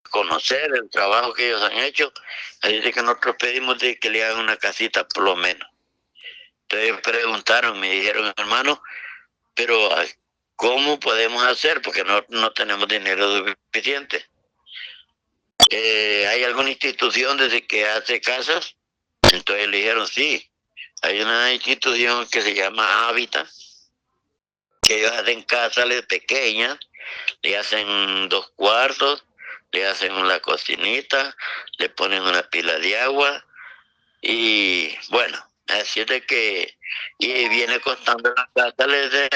conocer el trabajo que ellos han hecho. Así que nosotros pedimos de que le hagan una casita por lo menos. Entonces preguntaron, me dijeron, hermano, pero ¿cómo podemos hacer? Porque no tenemos dinero suficiente. ¿Hay alguna institución desde que hace casas? Entonces le dijeron, sí, hay una institución que se llama Hábitat, que ellos hacen casas pequeñas, le hacen 2 cuartos, le hacen una cocinita, le ponen una pila de agua y bueno, así es de que y viene costando la casa desde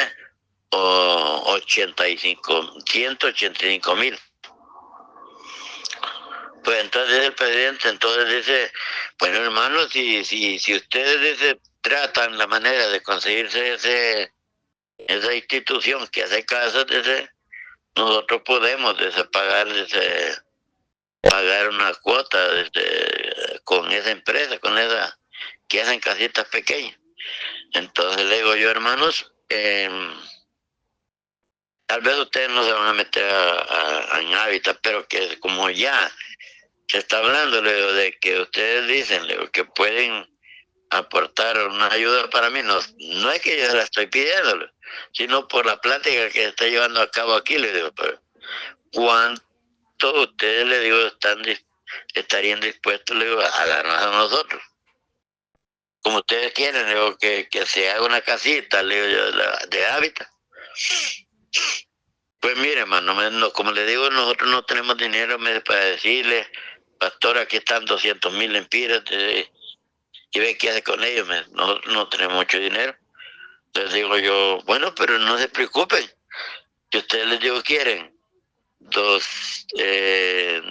185,000. Pues entonces el presidente dice, bueno hermano, si ustedes tratan la manera de conseguirse esa institución que hace casas, nosotros podemos pagar una cuota con esa empresa, con esa que hacen casitas pequeñas. Entonces le digo yo, hermanos, tal vez ustedes no se van a meter en hábitat, pero que como ya se está hablando, le digo, de que ustedes dicen, le digo, que pueden aportar una ayuda para mí, no es que yo la estoy pidiendo, sino por la plática que se está llevando a cabo aquí, le digo, pero ¿cuánto ustedes, le digo, estarían dispuestos, le digo, a darnos a nosotros? Como ustedes quieren, le digo, que se haga una casita, le digo yo, de hábitat. Pues mire, hermano, como le digo, nosotros no tenemos dinero para decirle, pastor, aquí están 200,000 lempiras, y ve qué hace con ellos. Nosotros no tenemos mucho dinero. Entonces digo yo, bueno, pero no se preocupen, si ustedes les digo quieren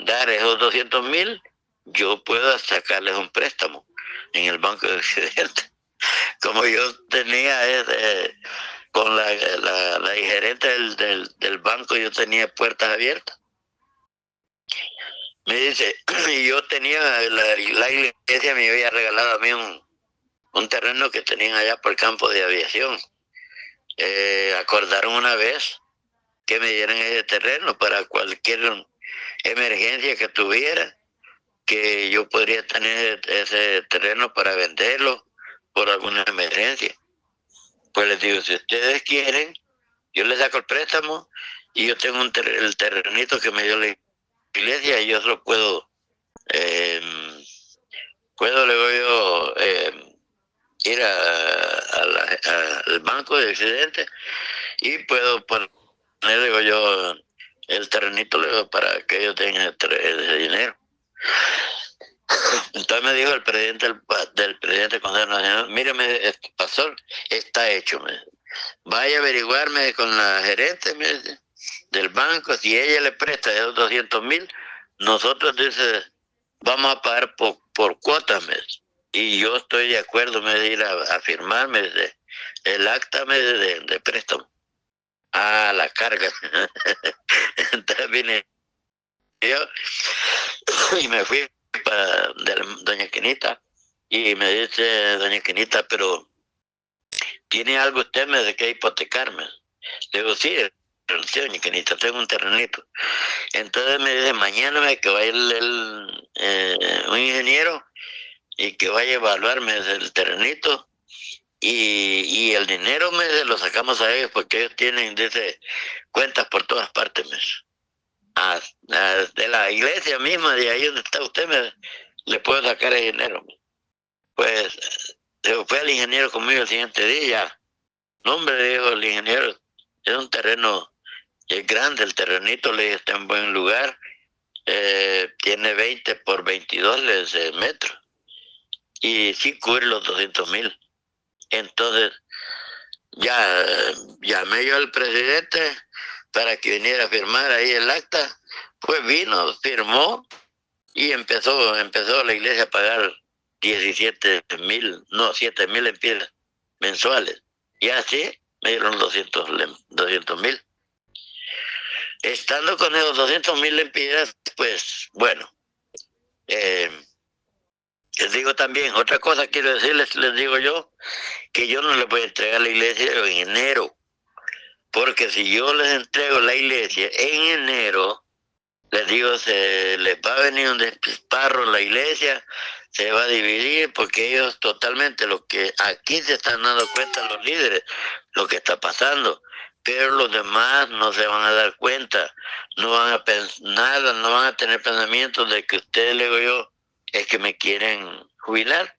dar esos 200,000, yo puedo sacarles un préstamo en el Banco de Occidente. Como yo tenía con la gerente del banco, yo tenía puertas abiertas. Me dice, y yo tenía, la iglesia me había regalado a mí un terreno que tenían allá por el campo de aviación. Acordaron una vez que me dieran ese terreno para cualquier emergencia que tuviera, que yo podría tener ese terreno para venderlo por alguna emergencia. Pues les digo, si ustedes quieren, yo les saco el préstamo y yo tengo el terrenito que me dio la iglesia y yo se lo puedo, le digo yo, ir al Banco de Occidente y puedo poner, digo yo, el terrenito, le digo, para que ellos tengan ese dinero. Entonces me dijo el presidente del presidente del Consejo Nacional, míreme, pastor, está hecho. Vaya a averiguarme con la gerente del banco, si ella le presta esos 200,000, nosotros vamos a pagar por cuotas. Y yo estoy de acuerdo de ir a firmarme el acta de préstamo. La carga. Entonces vine yo y me fui para doña Quinita y me dice doña Quinita, pero ¿tiene algo usted de que hipotecarme? Le digo, sí, doña Quinita, tengo un terrenito. Entonces me dice, mañana que vaya un ingeniero y que vaya a evaluarme el terrenito y el dinero lo sacamos a ellos porque ellos tienen, dice, cuentas por todas partes. De la iglesia misma, de ahí donde está usted, le puedo sacar el dinero. Pues fue el ingeniero conmigo el siguiente día. No, hombre, dijo el ingeniero, es un terreno, es grande, el terrenito le está en buen lugar, tiene 20 por 22 metros y sí cubre los 200,000. Entonces ya llamé yo al presidente para que viniera a firmar ahí el acta. Pues vino, firmó y empezó la iglesia a pagar 7,000 lempiras mensuales. Y así me dieron 200,000. Estando con esos 200,000 lempiras, pues bueno, les digo también, otra cosa quiero decirles, les digo yo, que yo no les voy a entregar la iglesia en enero, porque si yo les entrego la iglesia en enero, les digo, se les va a venir un desparro la iglesia, se va a dividir, porque ellos totalmente, lo que aquí se están dando cuenta los líderes, lo que está pasando, pero los demás no se van a dar cuenta, no van a nada, no van a tener pensamientos de que ustedes, le digo yo, es que me quieren jubilar.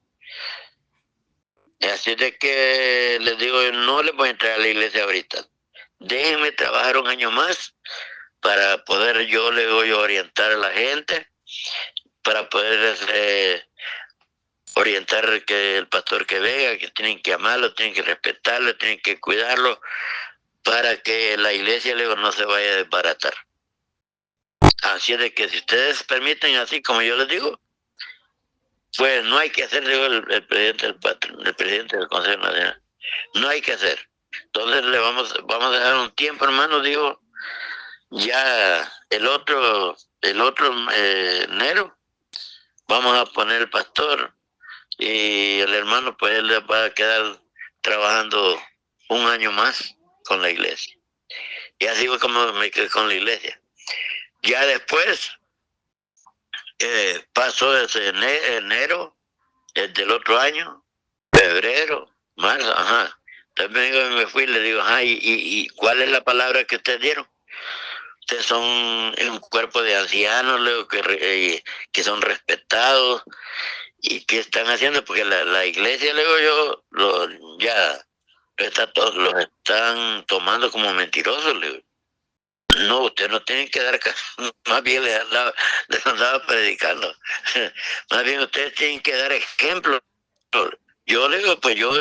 Así de que les digo, no les voy a entrar a la iglesia ahorita. Déjenme trabajar un año más para poder yo, le digo yo, orientar a la gente, para poder orientar que el pastor que venga, que tienen que amarlo, tienen que respetarlo, tienen que cuidarlo, para que la iglesia, le digo, no se vaya a desbaratar. Así de que si ustedes permiten, así como yo les digo, pues no hay que hacer, digo, el presidente del Consejo Nacional. No hay que hacer. Entonces le vamos a dejar un tiempo, hermano, digo, ya el otro enero vamos a poner el pastor y el hermano pues él va a quedar trabajando un año más con la iglesia. Y así fue como me quedé con la iglesia. Ya después pasó ese enero del otro año, febrero, marzo, ajá. Entonces me fui y le digo, ajá, ¿y cuál es la palabra que ustedes dieron? Ustedes son un cuerpo de ancianos, luego que son respetados y que están haciendo, porque la iglesia, luego ya los están tomando como mentirosos, le digo. No, usted no tiene que dar caso, más bien les andaba predicando, más bien ustedes tienen que dar ejemplo. Yo le digo, pues yo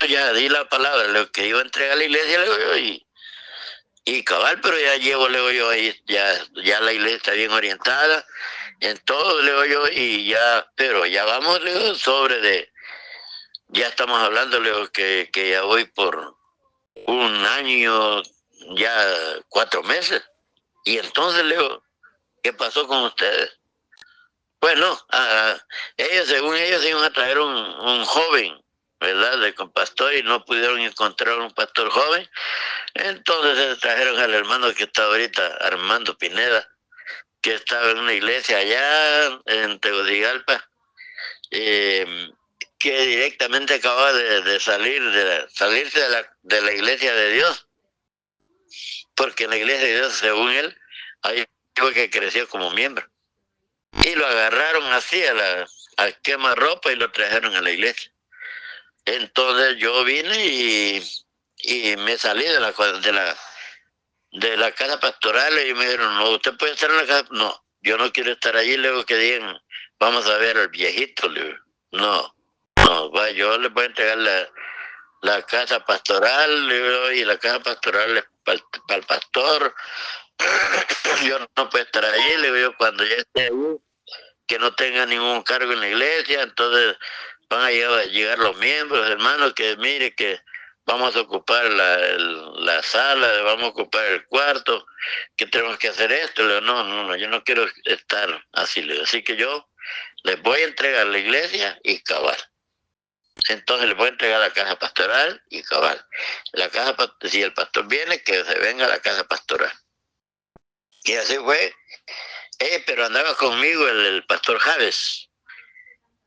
ya di la palabra, lo que iba a entregar a la iglesia, le digo yo, y cabal, pero ya llevo, le digo yo, ahí ya la iglesia está bien orientada, en todo, le digo yo, y ya, pero ya vamos, le digo, ya estamos hablando, le digo, que ya voy por un año, ya 4 meses, y entonces, le digo, ¿qué pasó con ustedes? Bueno, según ellos, iban a traer un joven, ¿verdad? De con pastor, y no pudieron encontrar un pastor joven. Entonces trajeron al hermano que está ahorita, Armando Pineda, que estaba en una iglesia allá en Tegucigalpa, que directamente acababa de salirse de la iglesia de Dios, porque en la iglesia de Dios, según él, ahí fue que creció como miembro. Y lo agarraron así a quemar ropa y lo trajeron a la iglesia. Entonces yo vine y me salí de la casa pastoral y me dijeron, no, usted puede estar en la casa. No, yo no quiero estar allí, luego que digan, vamos a ver al viejito. Le digo, no, yo le voy a entregar la casa pastoral, le digo, y la casa pastoral es para el pastor. Yo no puedo estar allí, le digo yo, cuando ya esté allí, que no tenga ningún cargo en la iglesia, entonces van a llegar los miembros, hermanos, que mire que vamos a ocupar la sala, vamos a ocupar el cuarto, que tenemos que hacer esto. Le digo, no, yo no quiero estar así. Le digo, así que yo les voy a entregar la iglesia y cabal. Entonces les voy a entregar la casa pastoral y cabal. Si el pastor viene, que se venga a la casa pastoral. Y así fue. Pero andaba conmigo el pastor Javes.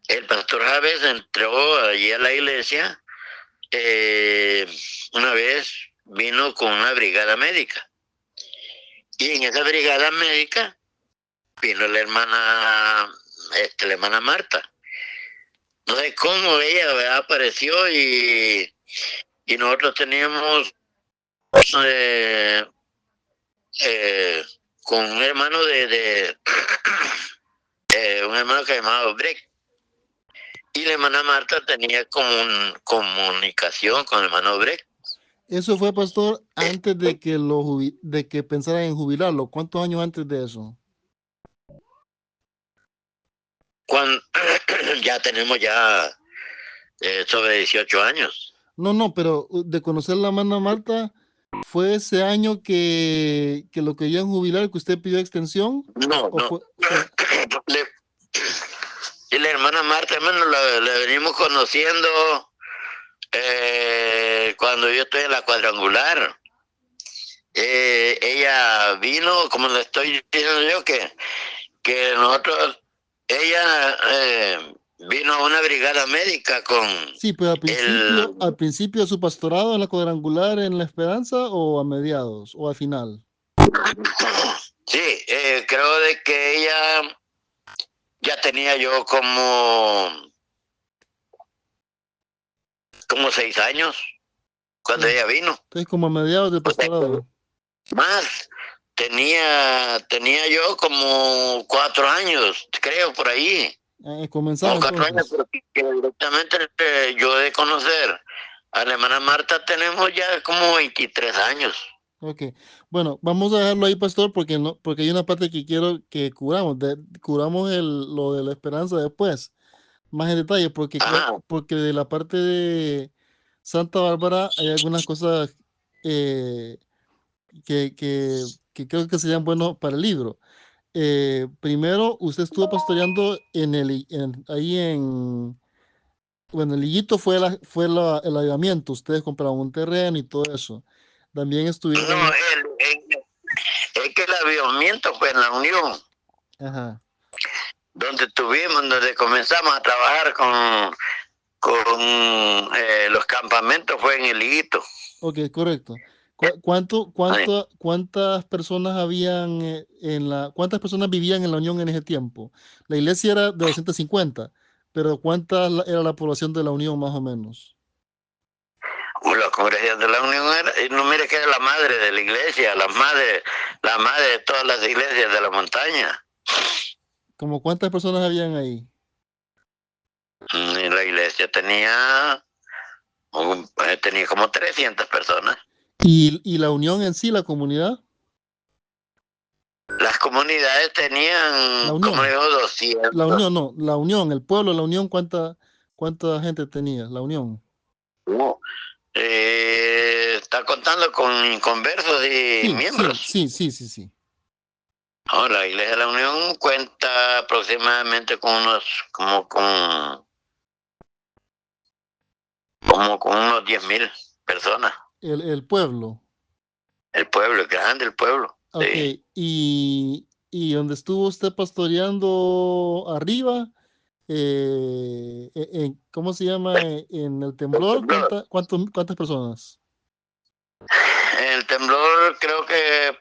El pastor Javes entró allí a la iglesia. Una vez vino con una brigada médica. Y en esa brigada médica vino la hermana Marta. No sé cómo ella apareció y nosotros teníamos con un hermano un hermano que se llamaba Breck. Y la hermana Marta tenía comunicación con el hermano Breck. Eso fue, pastor, antes de que de que pensara en jubilarlo. ¿Cuántos años antes de eso? Cuando ya tenemos sobre 18 años. No, pero de conocer la hermana Marta, ¿fue ese año que lo querían jubilar, que usted pidió extensión? No. Y la hermana Marta, hermano, la venimos conociendo cuando yo estoy en la cuadrangular. ella vino, como le estoy diciendo yo, que nosotros, ella vino a una brigada médica con Sí, pero el... al principio de su pastorado en la cuadrangular en La Esperanza o a mediados o al final. Sí, creo de que ella ya tenía yo como 6 años cuando ella vino. Entonces, como a mediados del O sea, pastorado. más, tenía yo como 4 años, creo, por ahí. Como Comenzaba 4 años, entonces. porque directamente yo de conocer a la hermana Marta tenemos ya como 23 años. Ok, bueno, vamos a dejarlo ahí, pastor, porque no, porque hay una parte que quiero que curamos, curamos lo de la esperanza después, más en detalle, porque Ajá. porque de la parte de Santa Bárbara hay algunas cosas eh, que creo que serían buenos para el libro. Primero, usted estuvo pastoreando ahí bueno, el Liguito fue, el avivamiento, ustedes compraron un terreno y todo eso. También estuvieron, No, es que el avivamiento fue en la Unión, ajá, donde comenzamos a trabajar con los campamentos, fue en el Higuito. ok, correcto. Ay, ¿Cuántas personas habían cuántas personas vivían en la Unión en ese tiempo? La iglesia era de 250, pero era la población de la Unión más o menos? la congregación de la Unión era, y no mire que era la madre de la iglesia, la madre de todas las iglesias de la montaña. ¿Como cuántas personas habían ahí? Y la iglesia tenía como 300 personas. ¿Y la Unión en sí, la comunidad? Las comunidades La tenían, como Unión. digo, La 200. Unión, no, la Unión, el pueblo de la Unión, ¿cuánta gente tenía? La Unión. No. Está contando con inconversos y Sí, sí, miembros. sí, sí, sí, sí. No, la Iglesia de la Unión cuenta aproximadamente con como con unos 10,000 personas. El pueblo. El pueblo es grande, el pueblo. Ok, Sí. y donde estuvo usted pastoreando arriba, ¿cómo se llama? En el El temblor, temblor. ¿cuántas personas? El temblor creo que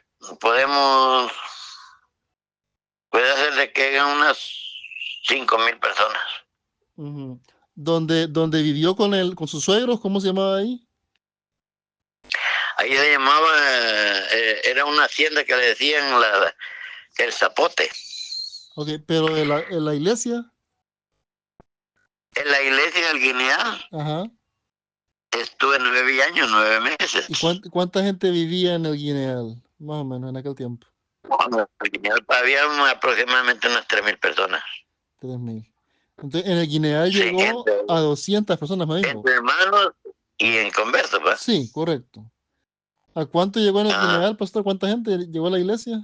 puede hacer de que hagan unas 5,000 personas. Ujú. ¿Donde vivió con sus suegros? ¿Cómo se llamaba ahí? Ahí se llamaba, era una hacienda que le decían el Zapote. Ok, pero en la iglesia, En la iglesia del Guineal ajá. estuve 9 años, 9 meses. ¿Y cuánta gente vivía en el Guineal? Más o menos en aquel tiempo. Bueno, en el Guineal había aproximadamente unas 3,000 personas. 3.000. Entonces, en el Guineal Sí, llegó a 200 personas, me dijo. entre hermanos y en converso, ¿va? Sí, correcto. ¿A cuánto llegó en el Ah, Guineal, pastor? ¿Cuánta gente llegó a la iglesia?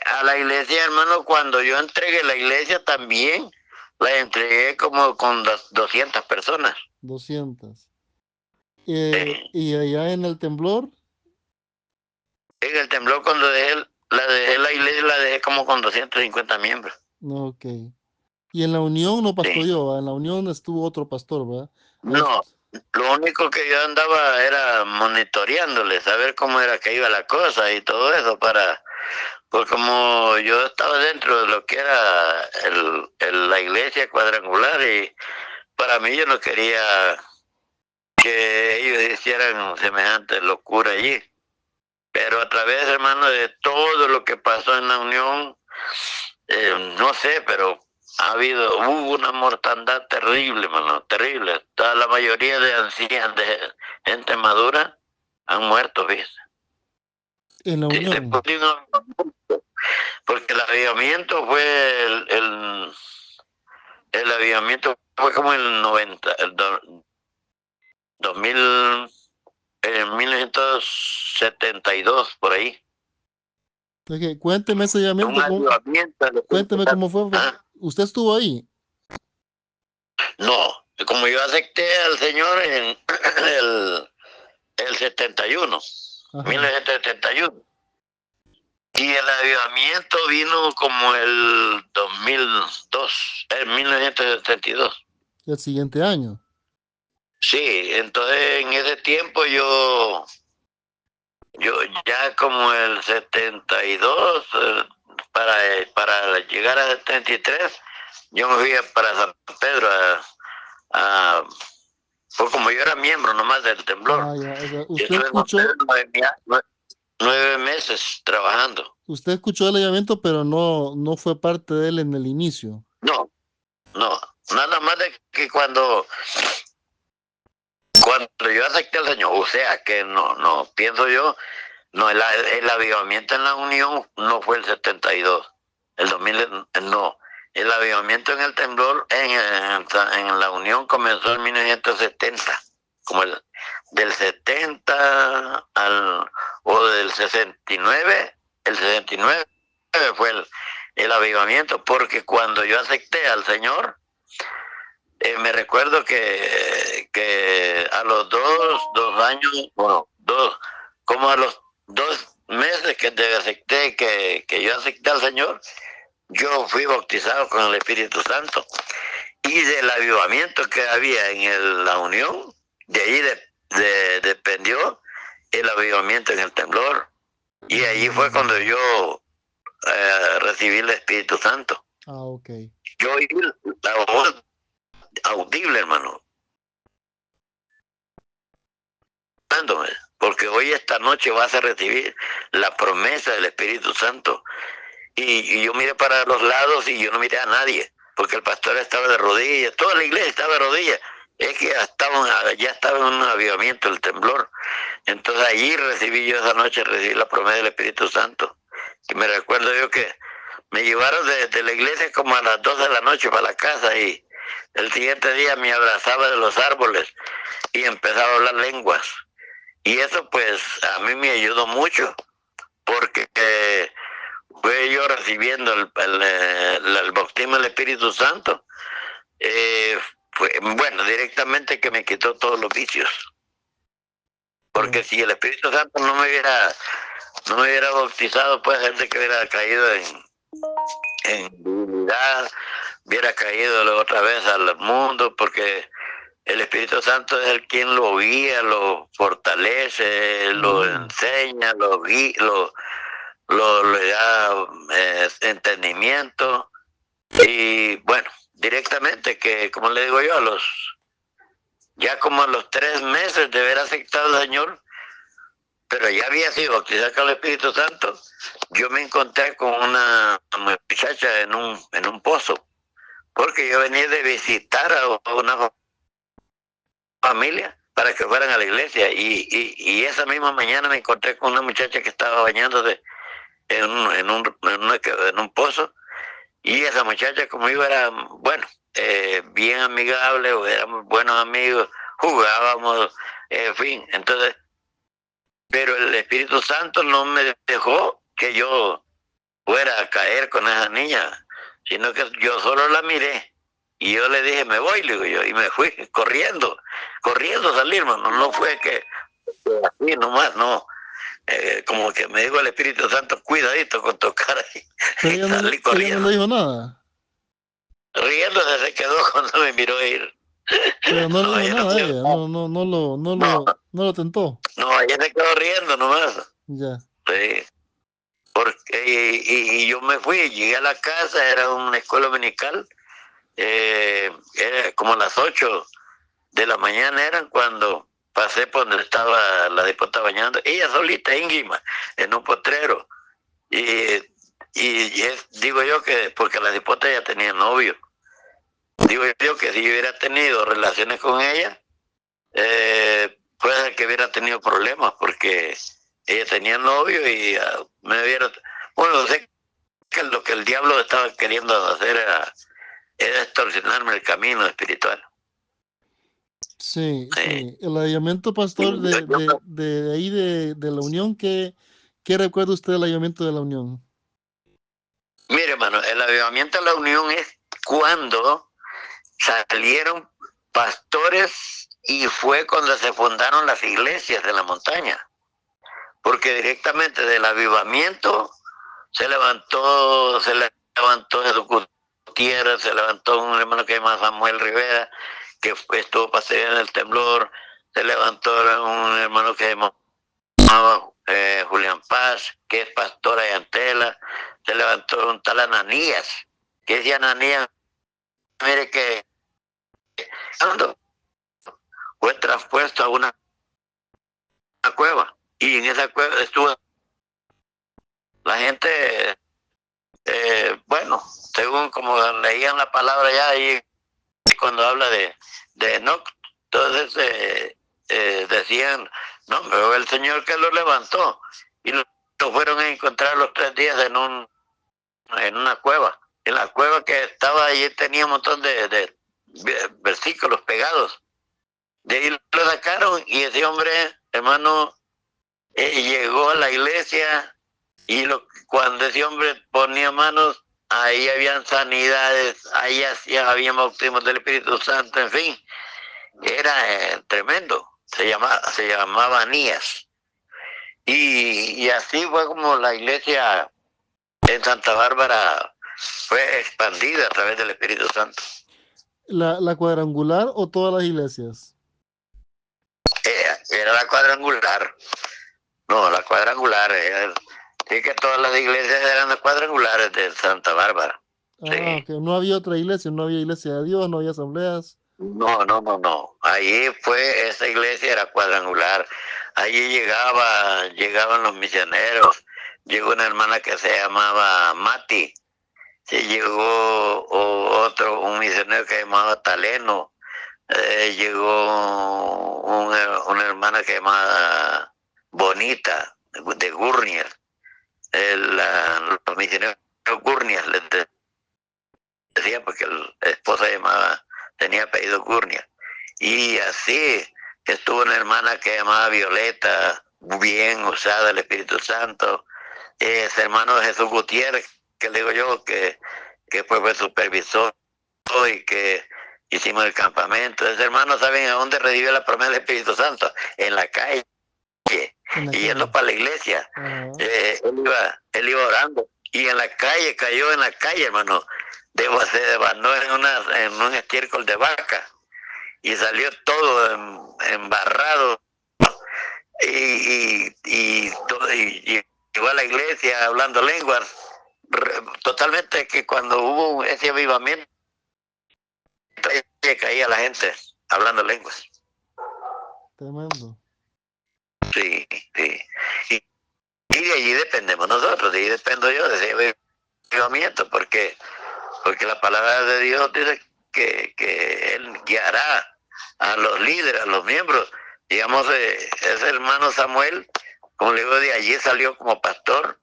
a la iglesia, hermano, cuando yo entregué la iglesia también, la entregué como con 200 personas. 200. Sí. Y allá en el temblor, En el temblor, cuando dejé la iglesia, la dejé como con 250 miembros. no, ok. Y en la unión no Sí. pastoreó, ¿va? En la unión estuvo otro pastor, ¿verdad? No, lo único que yo andaba era monitoreándole, saber cómo era que iba la cosa y todo eso pues como yo estaba dentro de lo que era la iglesia cuadrangular y para mí yo no quería que ellos hicieran semejante locura allí. Pero a través, hermano, de todo lo que pasó en la Unión, no sé, pero hubo una mortandad terrible, hermano, terrible. Toda la mayoría de ancianos, de gente madura, han muerto, ¿viste? En la Sí, unión. porque el avivamiento fue el avivamiento fue como el 90, 2000, en 1972, por ahí. Ok, cuénteme ese Un llamamiento, avivamiento. cuénteme cómo fue. ¿Ah? ¿Usted estuvo ahí? No, como yo acepté al Señor en el 71. Ajá. 1971. Y el avivamiento vino como el 2002, en 1972. El siguiente año. Sí, entonces en ese tiempo yo ya como el 72, para llegar a 73, yo me fui para San Pedro pues como yo era miembro nomás del temblor. Ah, ya. O sea, Yo estuve en San Pedro 9 meses trabajando. usted escuchó el avivamiento, pero no fue parte de él en el inicio. No, no, nada más de que cuando yo acepté al Señor, o sea que no, pienso yo, no, el avivamiento en la Unión no fue el 72, el 2000, no, el avivamiento en el temblor en la Unión comenzó en 1970, como del 70 o del 69, el 69 fue el avivamiento, porque cuando yo acepté al Señor, me recuerdo que a los dos años, bueno, como a los 2 meses que yo acepté al Señor, yo fui bautizado con el Espíritu Santo. Y del avivamiento que había en la unión, de ahí dependió el avivamiento en el temblor. Y ahí fue cuando yo recibí el Espíritu Santo. Ah, ok. Yo oí la voz audible, hermano, porque hoy esta noche vas a recibir la promesa del Espíritu Santo. Y yo miré para los lados y yo no miré a nadie, porque el pastor estaba de rodillas, toda la iglesia estaba de rodillas. Es que ya estaba en un avivamiento el temblor. Entonces allí esa noche recibí la promesa del Espíritu Santo. Y me recuerdo yo que me llevaron de la iglesia como a las 2 de la noche para la casa, y el siguiente día me abrazaba de los árboles y empezaba a hablar lenguas. Y eso pues a mí me ayudó mucho, porque fue yo recibiendo el bautismo del Espíritu Santo. Bueno, directamente que me quitó todos los vicios. Porque si el Espíritu Santo no me hubiera bautizado, pues gente que hubiera caído en debilidad, hubiera caído otra vez al mundo, porque el Espíritu Santo es el quien lo guía, lo fortalece, lo enseña, lo guía, le da entendimiento. Y bueno, directamente que, como le digo yo, ya como a los 3 meses de haber aceptado al Señor, pero ya había sido bautizado con el Espíritu Santo, yo me encontré con una muchacha en un pozo, porque yo venía de visitar a una familia para que fueran a la iglesia, y esa misma mañana me encontré con una muchacha que estaba bañándose en un pozo, y esa muchacha, como yo era, bueno, bien amigable, éramos buenos amigos, jugábamos, en fin, entonces, pero el Espíritu Santo no me dejó que yo fuera a caer con esa niña, sino que yo solo la miré y yo le dije, me voy, le digo yo, y me fui corriendo a salir, hermano. No fue que así nomás, no. Como que me dijo el Espíritu Santo, cuidadito con tocar ahí. Pero Y salí ella corriendo. no le dijo nada. Riéndose se quedó cuando me miró ir. Pero no le No, dijo ella no nada a me dijo ella. nada. No, No lo tentó. no, ella se quedó riendo nomás. Ya. Sí. Y yo me fui, llegué a la casa, era una escuela dominical, era como a las 8 de la mañana eran cuando pasé por donde estaba la dipota bañando, ella solita, íngrima, en un potrero. Digo yo que, porque la dipota ya tenía novio, digo yo que si yo hubiera tenido relaciones con ella, puede ser que hubiera tenido problemas, porque ella tenía novio y me hubiera... Bueno, sé que lo que el diablo estaba queriendo hacer era extorsionarme el camino espiritual. Sí, sí. El avivamiento, pastor, de ahí de la Unión, ¿qué recuerda usted del avivamiento de la Unión? Mire, hermano, el avivamiento de la Unión es cuando salieron pastores, y fue cuando se fundaron las iglesias de la montaña. porque directamente del avivamiento se levantó Jesús Gutiérrez, se levantó un hermano que se llama Samuel Rivera, que estuvo pastoreando en el temblor, se levantó un hermano que se llamaba Julián Paz, que es pastor de Antela, se levantó un tal Ananías, que decía Ananías, mire que cuando fue traspuesto a una cueva, y en esa cueva estuvo la gente, bueno, según como leían la palabra ya, y cuando habla de Enoch, entonces decían, no, pero el Señor que lo levantó, y lo fueron a encontrar los 3 días en una cueva. En la cueva que estaba allí tenía un montón de versículos pegados. De ahí lo sacaron y ese hombre, hermano, llegó a la iglesia y cuando ese hombre ponía manos, ahí habían sanidades, ahí había bautismos del Espíritu Santo, en fin, era tremendo. Se llamaba Anías. Y así fue como la iglesia en Santa Bárbara fue expandida a través del Espíritu Santo. ¿La cuadrangular o todas las iglesias? Era la cuadrangular. No, la cuadrangular. Sí, que todas las iglesias eran las cuadrangulares de Santa Bárbara. Ah, Sí. okay. No había otra iglesia, no había iglesia de Dios, no había asambleas. No. Allí esa iglesia era cuadrangular. Allí llegaban los misioneros. Llegó una hermana que se llamaba Mati. Sí, llegó un misionero que se llamaba Taleno. Llegó una hermana que se llamaba Bonita, de Gurnier. Los misioneros Gurnier les decía porque la esposa tenía apellido Gurnia. Y así estuvo una hermana que llamaba Violeta, bien usada el Espíritu Santo. Ese hermano de Jesús Gutiérrez, que le digo yo, que fue supervisor y que hicimos el campamento. Ese hermano, ¿saben a dónde revivió la promesa del Espíritu Santo? En la calle. Y yendo para la iglesia. Él iba orando. Y en la calle, cayó en la calle, hermano. Se desbandó en un estiércol de vaca. Y salió todo embarrado. Y llegó a la iglesia hablando lenguas. Totalmente que cuando hubo ese avivamiento, caía la gente hablando lenguas. Tremendo. Sí. Y de allí dependemos nosotros, de ahí dependo yo, de ese avivamiento, porque la palabra de Dios dice que Él guiará a los líderes, a los miembros. Digamos, ese hermano Samuel, como le digo, de allí salió como pastor,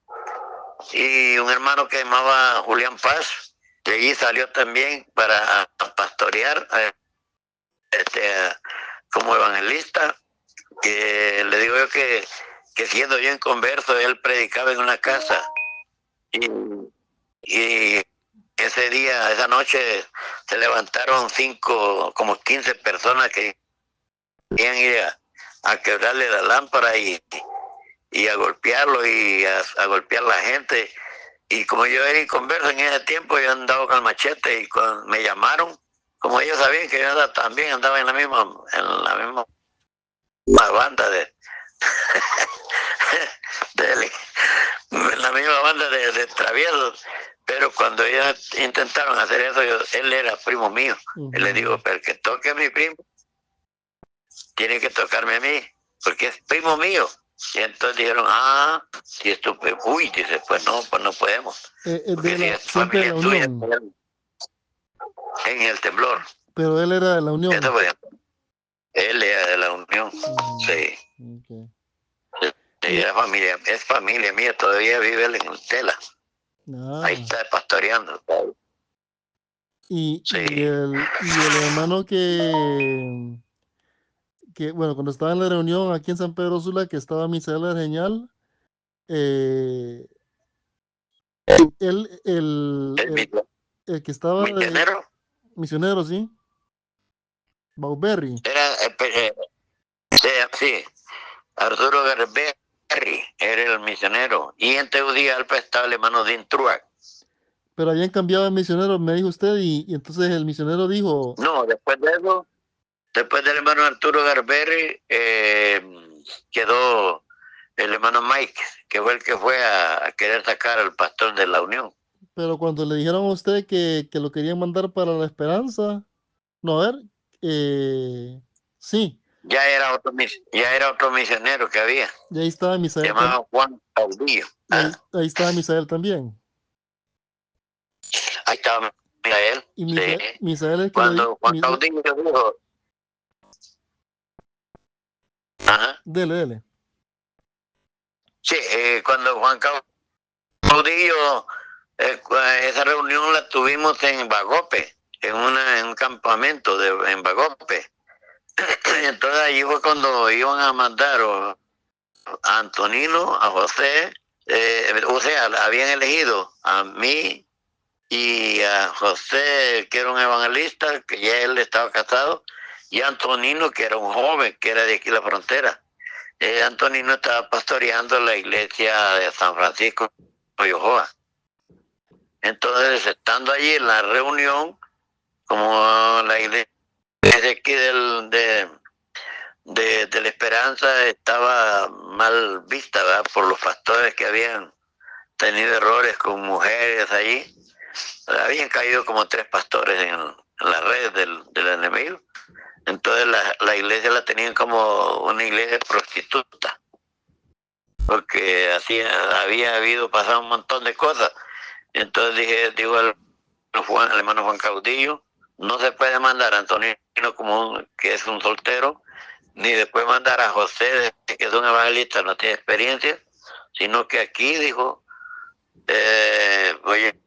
y un hermano que llamaba Julián Paz, de allí salió también para pastorear como evangelista, que le digo yo que siendo yo en converso, él predicaba en una casa, y ese día, esa noche, se levantaron como 15 personas que querían ir a quebrarle la lámpara y a golpearlo y a golpear a la gente. Y como yo era inconverso en ese tiempo, yo andaba con el machete y me llamaron, como ellos sabían que yo también andaba en la misma banda de la misma banda de traviesos. Pero cuando ellos intentaron hacer eso, él era primo mío. Y le digo, pero que toque a mi primo, tiene que tocarme a mí, porque es primo mío. Y entonces dijeron, si es tu primo. Uy, dice, pues no podemos. Porque si es familia tuya, en el temblor. Pero él era de la Unión. Él era de la Unión, sí. Okay. Es familia mía, todavía vive en Tela. Ahí está pastoreando. Y Sí. el hermano que bueno, cuando estaba en la reunión aquí en San Pedro Sula, que estaba Misael Genial, el que estaba misionero, ¿sí? Bauberry. Era, sí, Arturo Garibay. era el misionero, y en Tegucigalpa estaba el hermano Dean Truax. Pero habían cambiado de misionero, me dijo usted, y entonces el misionero dijo, No, después de eso, después del hermano Arturo Garberry, quedó el hermano Mike, que fue el que fue a querer sacar al pastor de la Unión. pero cuando le dijeron a usted que lo querían mandar para la Esperanza, no, a ver, sí, Ya era otro misionero que había, y ahí estaba se Misael, llamaba Juan Caudillo. ahí estaba Misael también. Ahí estaba Miguel, Y sí. Misael es que le di, Cuando Juan Caudillo dijo, ajá, dele, dele. sí, cuando Juan Caudillo, esa reunión la tuvimos en Bagope, en un campamento en Bagope. Entonces allí fue cuando iban a mandar a Antonino, a José, o sea, habían elegido a mí y a José, que era un evangelista, que ya él estaba casado, y a Antonino, que era un joven, que era de aquí la frontera. Antonino estaba pastoreando la iglesia de San Francisco de Ojoa. Entonces, estando allí en la reunión, como la iglesia de aquí de la Esperanza estaba mal vista, ¿verdad? Por los pastores que habían tenido errores con mujeres allí. Habían caído como 3 pastores en la red del enemigo. Entonces la iglesia la tenían como una iglesia prostituta, porque así había pasado un montón de cosas. Entonces digo al hermano Juan Caudillo, no se puede mandar a Antonino que es un soltero, ni después mandar a José, que es un evangelista, no tiene experiencia, sino que aquí dijo, voy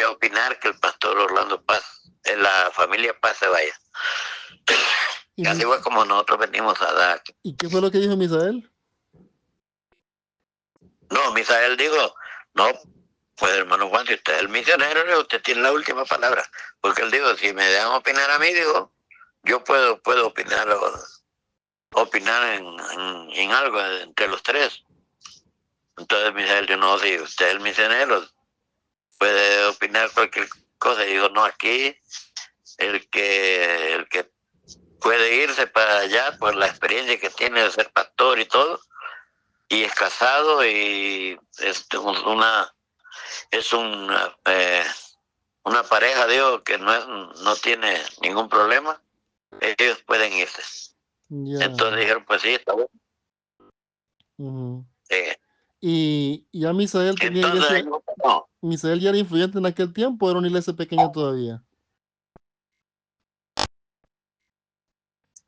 a opinar que el pastor Orlando Paz, la familia Paz se vaya. Y así fue como nosotros venimos a dar. ¿Y qué fue lo que dijo Misael? No, Misael dijo, no, pues hermano Juan, si usted es el misionero, usted tiene la última palabra. Porque él dijo, si me dejan opinar a mí, digo, yo puedo opinar en algo entre los 3. Entonces Misael dijo, no, si usted es el misionero, puede opinar cualquier cosa. Y dijo, no, aquí el que puede irse para allá por la experiencia que tiene de ser pastor y todo, y es casado y es una pareja, digo, que no tiene ningún problema, ellos pueden irse. Ya. Entonces dijeron, pues sí, está bueno. Y ya Misael tenía Entonces, iglesia, Misael ya era influyente en aquel tiempo, era una iglesia pequeña todavía.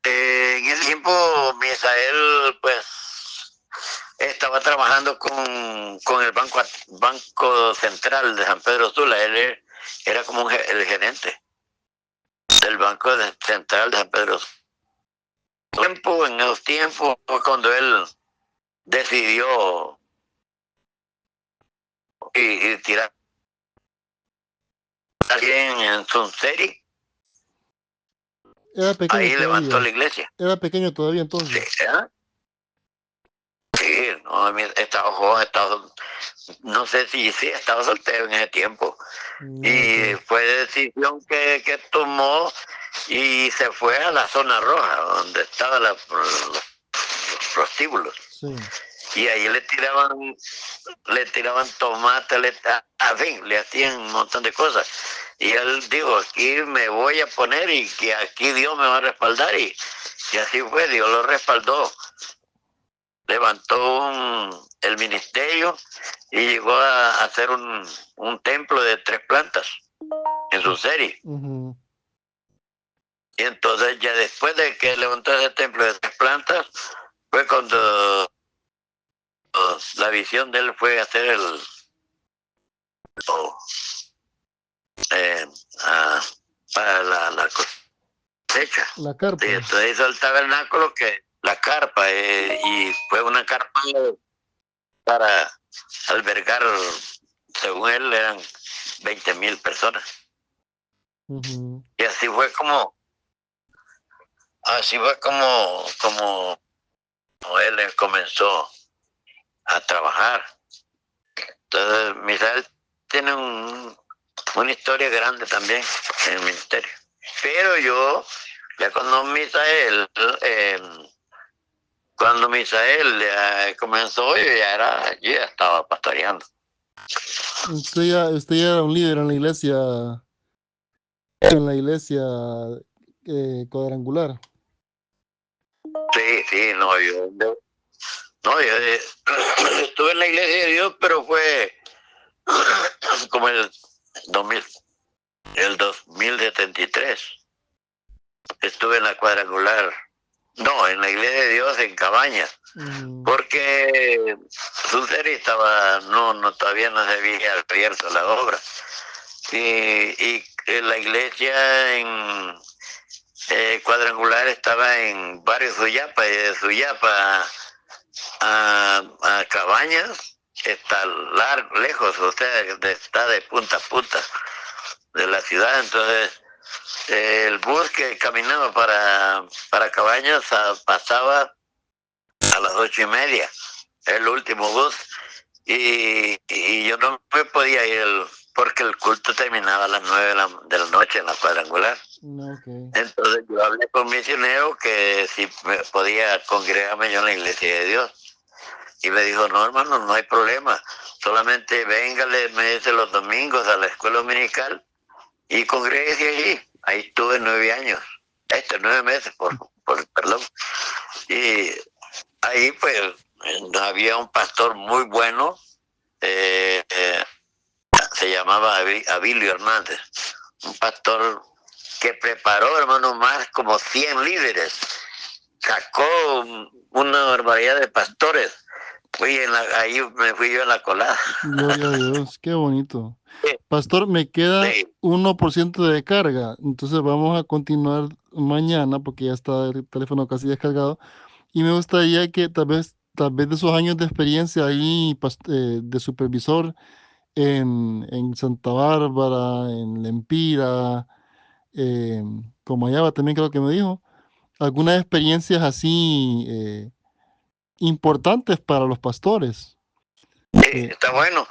En ese tiempo, Misael, pues, estaba trabajando con el Banco Central de San Pedro Sula. Él era como el gerente del Banco Central de San Pedro Sula. En esos tiempos fue cuando él decidió y tirar a alguien en su serie. Era pequeño Ahí todavía. levantó la iglesia. Era pequeño todavía entonces. Sí, sí, no, estaba joven, no sé si estaba soltero en ese tiempo. No, Y pues. fue decisión que tomó y se fue a la zona roja, donde estaban los prostíbulos. Sí. Y ahí le tiraban tomate, en fin, le hacían un montón de cosas. Y él dijo, aquí me voy a poner y que aquí Dios me va a respaldar. Y así fue, Dios lo respaldó. Levantó el ministerio y llegó a hacer un templo de 3 plantas en su serie. Y entonces ya después de que levantó ese templo de 3 plantas, fue cuando la visión de él fue hacer para la cosecha. La carpa. Y entonces hizo el tabernáculo, la carpa, y fue una carpa para albergar, según él, eran 20,000 personas. Y así fue como él comenzó a trabajar. Entonces, Misael tiene una historia grande también en el ministerio. Pero yo, ya cuando Misael comenzó, yo ya estaba pastoreando. Usted ya era un líder en la iglesia cuadrangular. Sí, no, estuve en la iglesia de Dios, pero fue como el 2073. Estuve en la cuadrangular. No, en la iglesia de Dios en Cabañas. Porque Sulteri todavía no se había abierto la obra. Y la iglesia en cuadrangular estaba en Barrio Suyapa, y de Suyapa a Cabañas está lejos, o sea, está de punta a punta de la ciudad. Entonces el bus que caminaba para Cabañas pasaba a las 8:30, el último bus, y yo no me podía ir porque el culto terminaba a las 9 de la noche en la cuadrangular. Okay. Entonces yo hablé con misionero que si me podía congregarme yo en la iglesia de Dios, y me dijo: no, hermano, no hay problema, solamente véngale, me dice, los domingos a la escuela dominical y congréguese allí. Ahí estuve 9 años, 9 meses, perdón. Y ahí pues había un pastor muy bueno, se llamaba Abilio Hernández, un pastor que preparó, hermano, más como 100 líderes, sacó una barbaridad de pastores. Ahí me fui yo en la colada. Gloria a Dios, qué bonito. Pastor, me queda 1% de carga, entonces vamos a continuar mañana porque ya está el teléfono casi descargado, y me gustaría que tal vez de esos años de experiencia ahí de supervisor en Santa Bárbara, en Lempira, Comayagua también creo que me dijo, algunas experiencias así importantes para los pastores. Está bueno.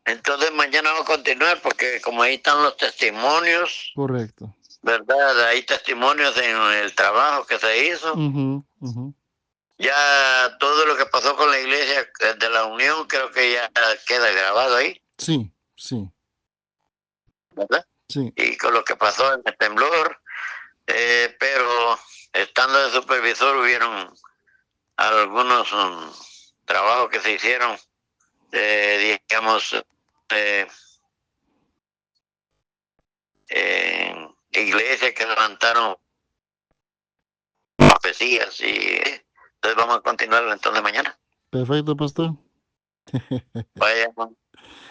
Entonces mañana vamos a continuar porque como ahí están los testimonios. Correcto. ¿Verdad? Hay testimonios en el trabajo que se hizo. Ya todo lo que pasó con la iglesia de la Unión creo que ya queda grabado ahí. Sí. ¿Verdad? Sí. Y con lo que pasó en el temblor, pero estando de supervisor hubieron algunos trabajos que se hicieron, digamos, en iglesias que levantaron profecías, y entonces vamos a continuar entonces mañana. Perfecto, pastor. Vaya.